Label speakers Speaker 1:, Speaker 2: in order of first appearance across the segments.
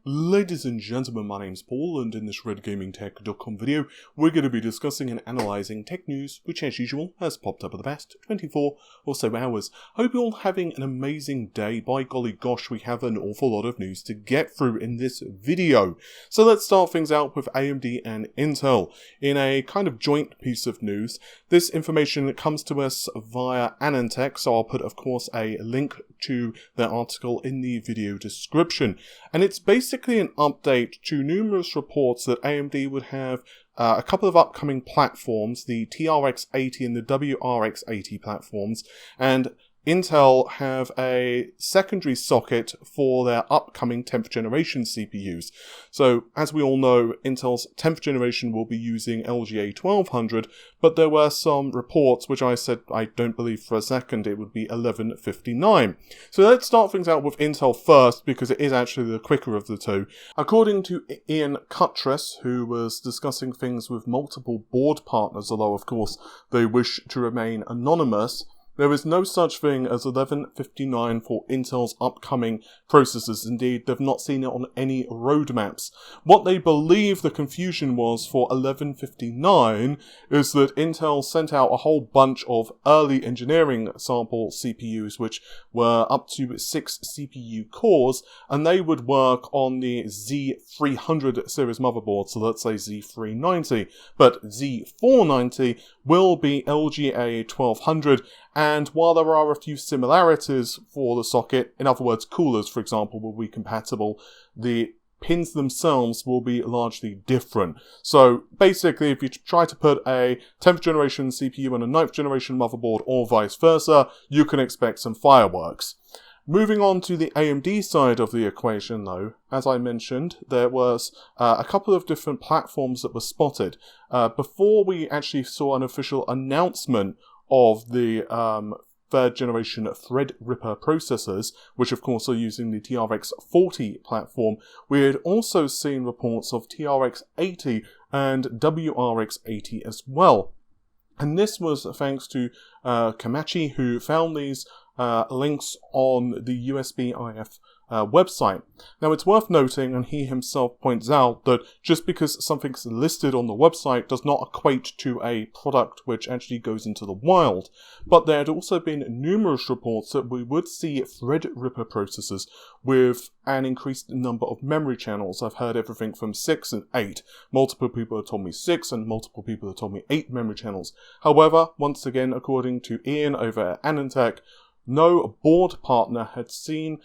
Speaker 1: Ladies and gentlemen, my name's Paul, and in this RedGamingTech.com video, we're going to be discussing and analysing tech news, which as usual has popped up in the past 24 or so hours. Hope you're all having an amazing day. By golly gosh, we have an awful lot of news to get through in this video. So let's start things out with AMD and Intel. In a kind of joint piece of news, this information comes to us via AnandTech, so I'll put of course a link to their article in the video description. And it's basically an update to numerous reports that AMD would have a couple of upcoming platforms, the TRX80 and the WRX80 platforms, and Intel have a secondary socket for their upcoming 10th generation CPUs. So, as we all know, Intel's 10th generation will be using LGA 1200, but there were some reports which I said I don't believe for a second it would be 1159. So let's start things out with Intel first, because it is actually the quicker of the two. According to Ian Cuttress, who was discussing things with multiple board partners, although of course they wish to remain anonymous, there is no such thing as 1159 for Intel's upcoming processors. Indeed, they've not seen it on any roadmaps. What they believe the confusion was for 1159 is that Intel sent out a whole bunch of early engineering sample CPUs, which were up to 6 CPU cores, and they would work on the Z300 series motherboard, so let's say Z390. But Z490 will be LGA 1200, and while there are a few similarities for the socket, in other words, coolers, for example, will be compatible, the pins themselves will be largely different. So basically, if you try to put a 10th generation CPU on a 9th generation motherboard or vice versa, you can expect some fireworks. Moving on to the AMD side of the equation though, as I mentioned, there was a couple of different platforms that were spotted. Before we actually saw an official announcement of the third generation Threadripper processors, which of course are using the TRX40 platform, we had also seen reports of TRX80 and WRX80 as well. And this was thanks to Komachi, who found these links on the USB-IF website. Now it's worth noting, and he himself points out, that just because something's listed on the website does not equate to a product which actually goes into the wild. But there had also been numerous reports that we would see Threadripper processors with an increased number of memory channels. I've heard everything from 6 and 8. Multiple people have told me 6 and multiple people have told me 8 memory channels. However, once again, according to Ian over at AnandTech, no board partner had seen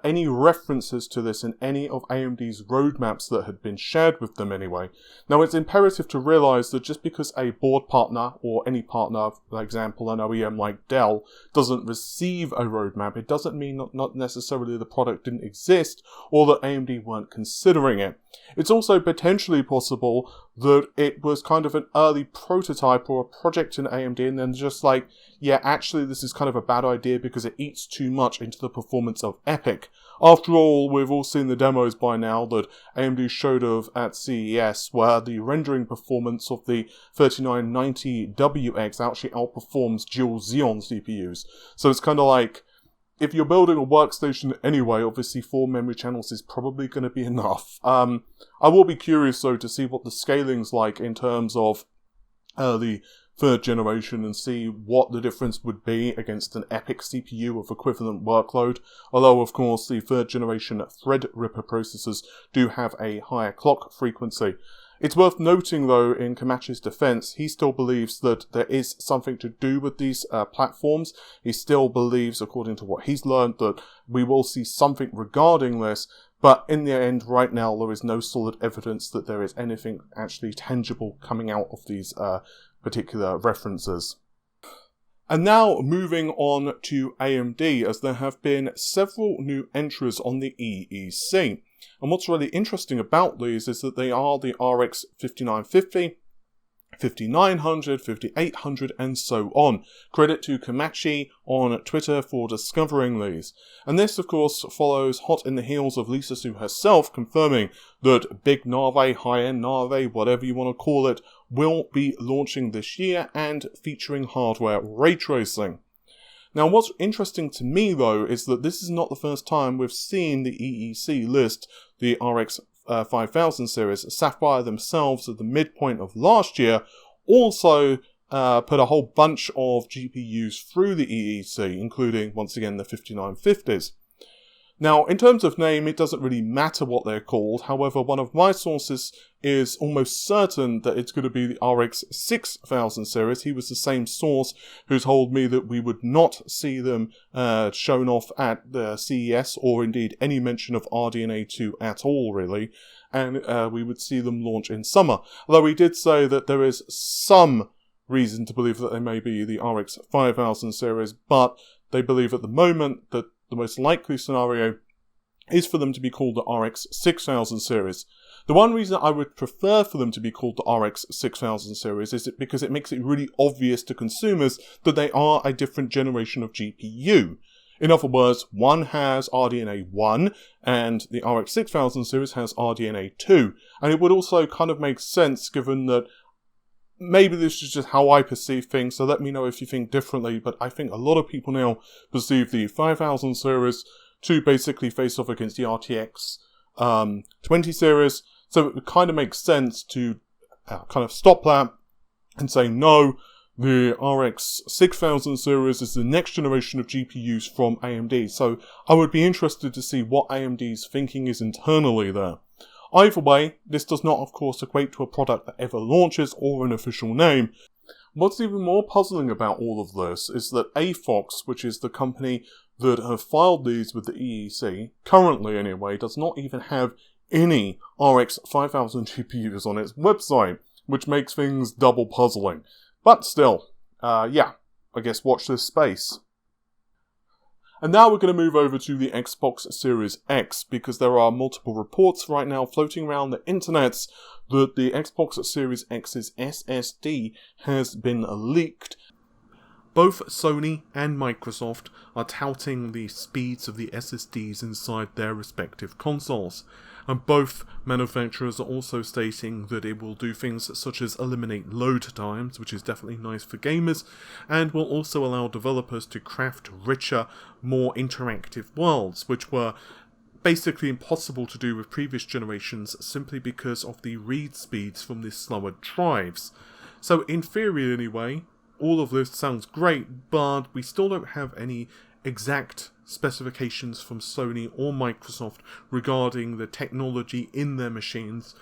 Speaker 1: any references to this in any of AMD's roadmaps that had been shared with them anyway. Now it's imperative to realise that just because a board partner, or any partner, for example an OEM like Dell, doesn't receive a roadmap, it doesn't mean not necessarily the product didn't exist or that AMD weren't considering it. It's also potentially possible that it was kind of an early prototype or a project in AMD and then just like, yeah, actually this is kind of a bad idea because it eats too much into the performance of Epic. After all, we've all seen the demos by now that AMD showed of at CES, where the rendering performance of the 3990WX actually outperforms dual Xeon CPUs. So it's kind of like, if you're building a workstation anyway, obviously 4 memory channels is probably going to be enough. I will be curious though to see what the scaling's like in terms of the third generation and see what the difference would be against an Epic CPU of equivalent workload. Although of course the third generation Threadripper processors do have a higher clock frequency. It's worth noting though, in Komachi's defense, he still believes that there is something to do with these platforms. He still believes, according to what he's learned, that we will see something regarding this, but in the end, right now, there is no solid evidence that there is anything actually tangible coming out of these particular references. And now moving on to AMD, as there have been several new entries on the EEC. And what's really interesting about these is that they are the RX 5950, 5900, 5800 and so on. Credit to Komachi on Twitter for discovering these. And this of course follows hot in the heels of Lisa Su herself confirming that Big Navi, high-end Navi, whatever you want to call it, will be launching this year and featuring hardware ray tracing. Now, what's interesting to me, though, is that this is not the first time we've seen the EEC list the RX 5000 series. Sapphire themselves, at the midpoint of last year, also put a whole bunch of GPUs through the EEC, including, once again, the 5950s. Now, in terms of name, it doesn't really matter what they're called. However, one of my sources is almost certain that it's going to be the RX 6000 series. He was the same source who told me that we would not see them shown off at the CES, or indeed any mention of RDNA 2 at all, really. And we would see them launch in summer. Although he did say that there is some reason to believe that they may be the RX 5000 series, but they believe at the moment that the most likely scenario is for them to be called the RX 6000 series. The one reason I would prefer for them to be called the RX 6000 series is because it makes it really obvious to consumers that they are a different generation of GPU. In other words, one has RDNA 1 and the RX 6000 series has RDNA 2. And it would also kind of make sense given that maybe this is just how I perceive things, so let me know if you think differently, but I think a lot of people now perceive the 5000 series to basically face off against the RTX 20 series, so it kind of makes sense to kind of stop that and say no, the RX 6000 series is the next generation of GPUs from AMD, so I would be interested to see what AMD's thinking is internally there. Either way, this does not, of course, equate to a product that ever launches or an official name. What's even more puzzling about all of this is that AFOX, which is the company that have filed these with the EEC, currently anyway, does not even have any RX 5000 GPUs on its website, which makes things double puzzling. But still, yeah, I guess watch this space. And now we're going to move over to the Xbox Series X, because there are multiple reports right now floating around the internets that the Xbox Series X's SSD has been leaked. Both Sony and Microsoft are touting the speeds of the SSDs inside their respective consoles. And both manufacturers are also stating that it will do things such as eliminate load times, which is definitely nice for gamers, and will also allow developers to craft richer, more interactive worlds, which were basically impossible to do with previous generations simply because of the read speeds from the slower drives. So in theory anyway, all of this sounds great, but we still don't have any exact specifications from Sony or Microsoft regarding the technology in their machines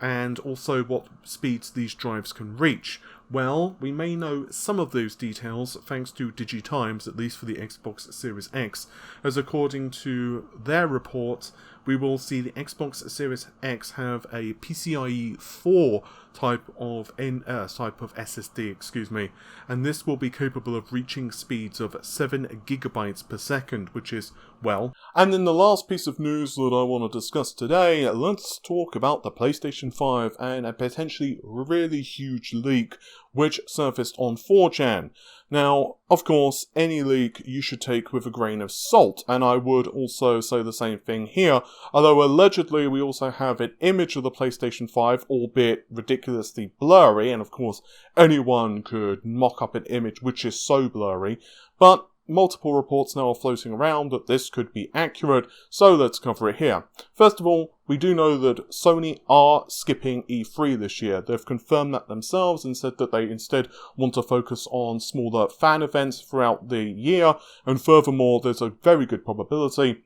Speaker 1: and also what speeds these drives can reach. Well, we may know some of those details thanks to DigiTimes, at least for the Xbox Series X, as according to their report, we will see the Xbox Series X have a PCIe 4 type of SSD, and this will be capable of reaching speeds of 7 gigabytes per second, which is, well. And in the last piece of news that I want to discuss today, let's talk about the PlayStation 5 and a potentially really huge leak which surfaced on 4chan. Now, of course, any leak you should take with a grain of salt, and I would also say the same thing here, although allegedly we also have an image of the PlayStation 5, albeit ridiculously blurry, and of course anyone could mock up an image which is so blurry, but multiple reports now are floating around that this could be accurate, so let's cover it here. First of all, we do know that Sony are skipping E3 this year. They've confirmed that themselves and said that they instead want to focus on smaller fan events throughout the year, and furthermore, there's a very good probability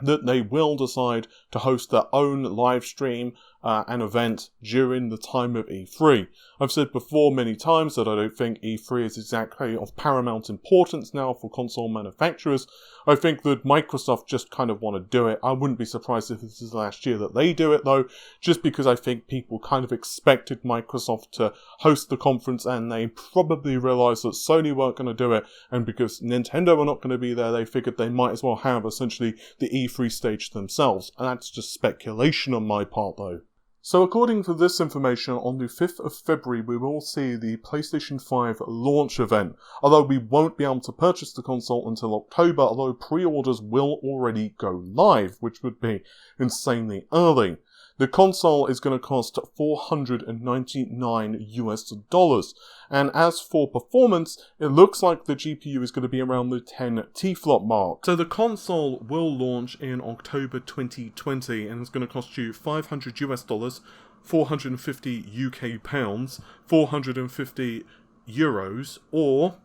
Speaker 1: that they will decide to host their own live stream and event during the time of E3. I've said before many times that I don't think E3 is exactly of paramount importance now for console manufacturers. I think that Microsoft just kind of want to do it. I wouldn't be surprised if this is last year that they do it though, just because I think people kind of expected Microsoft to host the conference and they probably realised that Sony weren't going to do it, and because Nintendo were not going to be there, they figured they might as well have essentially the E3 stage themselves, and that's just speculation on my part though. So according to this information, on the 5th of February we will see the PlayStation 5 launch event, although we won't be able to purchase the console until October, although pre-orders will already go live, which would be insanely early. The console is going to cost $499 and as for performance, it looks like the GPU is going to be around the 10 T-flop mark. So the console will launch in October 2020 and it's going to cost you $500, 450 UK pounds, 450 euros, or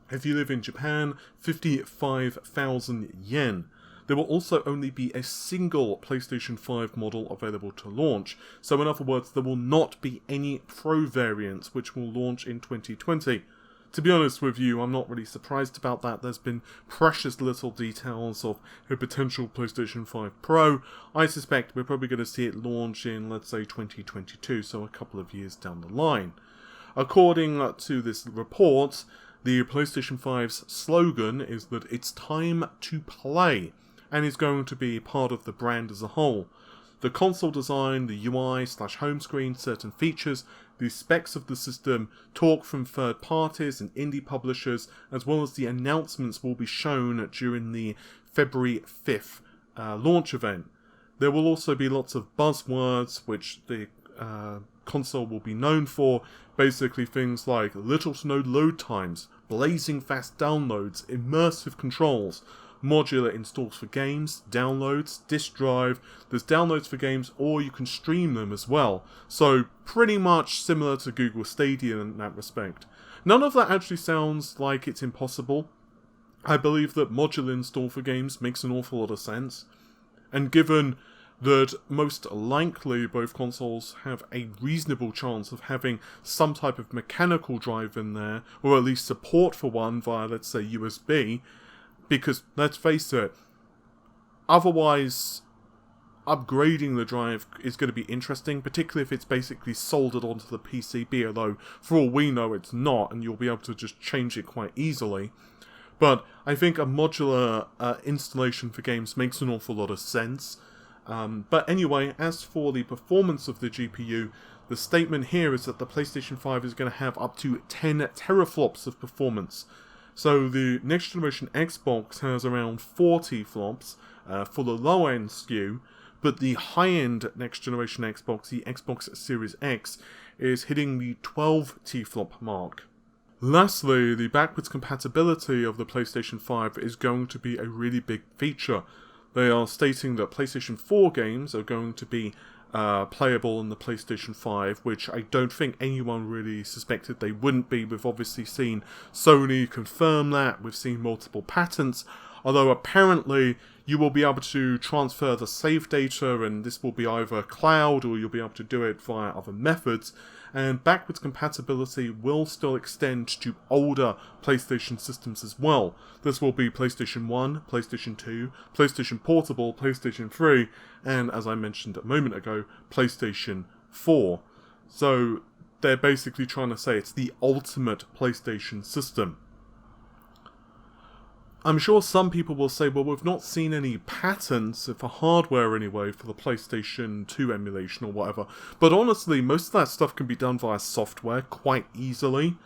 Speaker 1: if you live in Japan, 55,000 yen. There will also only be a single PlayStation 5 model available to launch, so in other words, there will not be any Pro variants which will launch in 2020. To be honest with you, I'm not really surprised about that. There's been precious little details of a potential PlayStation 5 Pro. I suspect we're probably going to see it launch in, let's say, 2022, so a couple of years down the line. According to this report, the PlayStation 5's slogan is that it's time to play, and is going to be part of the brand as a whole. The console design, the UI/home screen, certain features, the specs of the system, talk from third parties and indie publishers, as well as the announcements will be shown during the February 5th launch event. There will also be lots of buzzwords which the console will be known for, basically things like little to no load times, blazing fast downloads, immersive controls, modular installs for games, downloads, disk drive, there's downloads for games or you can stream them as well. So pretty much similar to Google Stadia in that respect. None of that actually sounds like it's impossible. I believe that modular install for games makes an awful lot of sense. And given that most likely both consoles have a reasonable chance of having some type of mechanical drive in there, or at least support for one via, let's say, USB, because, let's face it, otherwise upgrading the drive is going to be interesting, particularly if it's basically soldered onto the PCB, although for all we know it's not, and you'll be able to just change it quite easily. But I think a modular installation for games makes an awful lot of sense. But anyway, as for the performance of the GPU, the statement here is that the PlayStation 5 is going to have up to 10 teraflops of performance. So the next generation Xbox has around 40 flops for the low-end SKU, but the high-end next generation Xbox, the Xbox Series X, is hitting the 12 T-flop mark. Lastly, the backwards compatibility of the PlayStation 5 is going to be a really big feature. They are stating that PlayStation 4 games are going to be playable on the PlayStation 5, which I don't think anyone really suspected they wouldn't be. We've obviously seen Sony confirm that, we've seen multiple patents, although apparently you will be able to transfer the save data, and this will be either cloud or you'll be able to do it via other methods, and backwards compatibility will still extend to older PlayStation systems as well. This will be PlayStation 1, PlayStation 2, PlayStation Portable, PlayStation 3, and as I mentioned a moment ago, PlayStation 4. So they're basically trying to say it's the ultimate PlayStation system. I'm sure some people will say, well, we've not seen any patents for hardware anyway for the PlayStation 2 emulation or whatever. But honestly, most of that stuff can be done via software quite easily.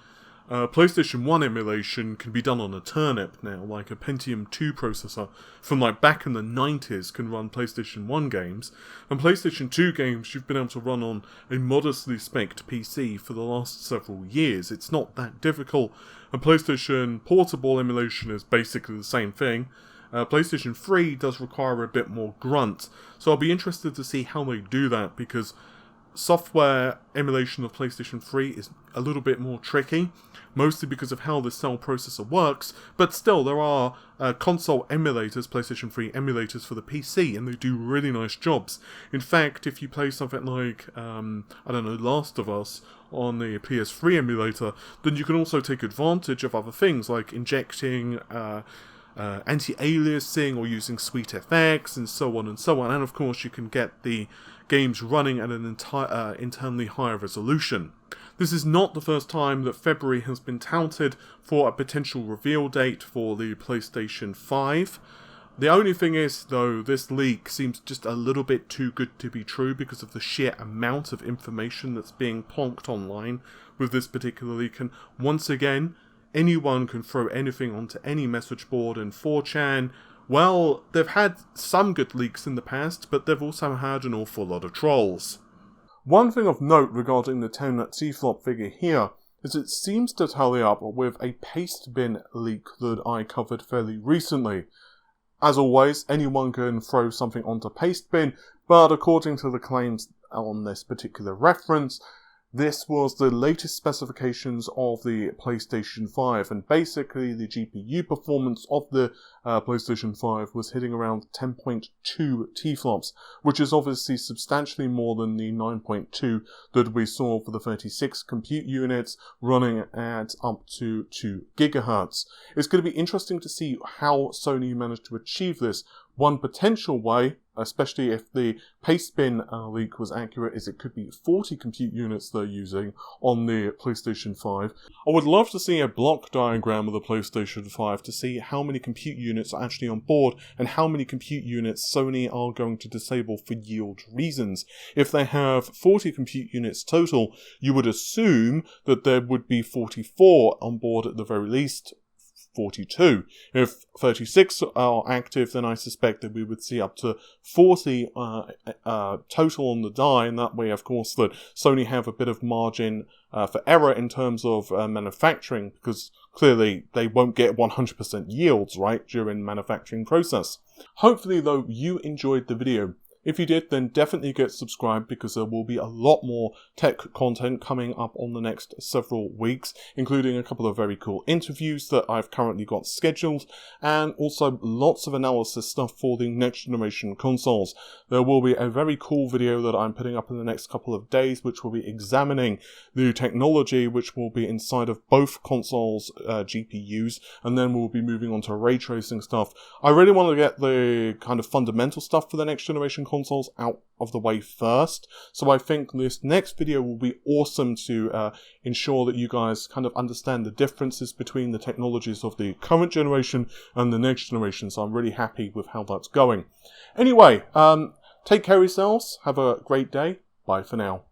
Speaker 1: PlayStation 1 emulation can be done on a turnip now, like a Pentium 2 processor from like back in the 90s can run PlayStation 1 games, and PlayStation 2 games you've been able to run on a modestly spec'd PC for the last several years. It's not that difficult, and PlayStation Portable emulation is basically the same thing. PlayStation 3 does require a bit more grunt, so I'll be interested to see how they do that, because software emulation of PlayStation 3 is a little bit more tricky, mostly because of how the cell processor works, but still there are console emulators, PlayStation 3 emulators for the PC, and they do really nice jobs. In fact, if you play something like, I don't know, Last of Us on the PS3 emulator, then you can also take advantage of other things, like injecting anti-aliasing or using SweetFX and so on and so on, and of course you can get the games running at an internally higher resolution. This is not the first time that February has been touted for a potential reveal date for the PlayStation 5. The only thing is, though, this leak seems just a little bit too good to be true because of the sheer amount of information that's being plonked online with this particular leak, and once again, anyone can throw anything onto any message board, and 4chan Well, they've had some good leaks in the past, but they've also had an awful lot of trolls. One thing of note regarding the 10 T-flop figure here is it seems to tally up with a paste bin leak that I covered fairly recently. As always, anyone can throw something onto paste bin, but according to the claims on this particular reference, this was the latest specifications of the PlayStation 5, and basically the GPU performance of the PlayStation 5 was hitting around 10.2 T-flops, which is obviously substantially more than the 9.2 that we saw for the 36 compute units running at up to 2 GHz. It's going to be interesting to see how Sony managed to achieve this. One potential way, especially if the paste bin leak was accurate, is it could be 40 compute units they're using on the PlayStation 5. I would love to see a block diagram of the PlayStation 5 to see how many compute units are actually on board and how many compute units Sony are going to disable for yield reasons. If they have 40 compute units total, you would assume that there would be 44 on board at the very least. 42. If 36 are active, then I suspect that we would see up to 40 total on the die, and that way, of course, that Sony have a bit of margin for error in terms of manufacturing, because clearly they won't get 100% yields, right, during manufacturing process. Hopefully, though, you enjoyed the video. If you did, then definitely get subscribed, because there will be a lot more tech content coming up on the next several weeks, including a couple of very cool interviews that I've currently got scheduled, and also lots of analysis stuff for the next generation consoles. There will be a very cool video that I'm putting up in the next couple of days, which will be examining the technology which will be inside of both consoles' GPUs, and then we'll be moving on to ray tracing stuff. I really want to get the kind of fundamental stuff for the next generation consoles out of the way first, so I think this next video will be awesome to ensure that you guys kind of understand the differences between the technologies of the current generation and the next generation, so I'm really happy with how that's going. Anyway, take care of yourselves, have a great day, bye for now.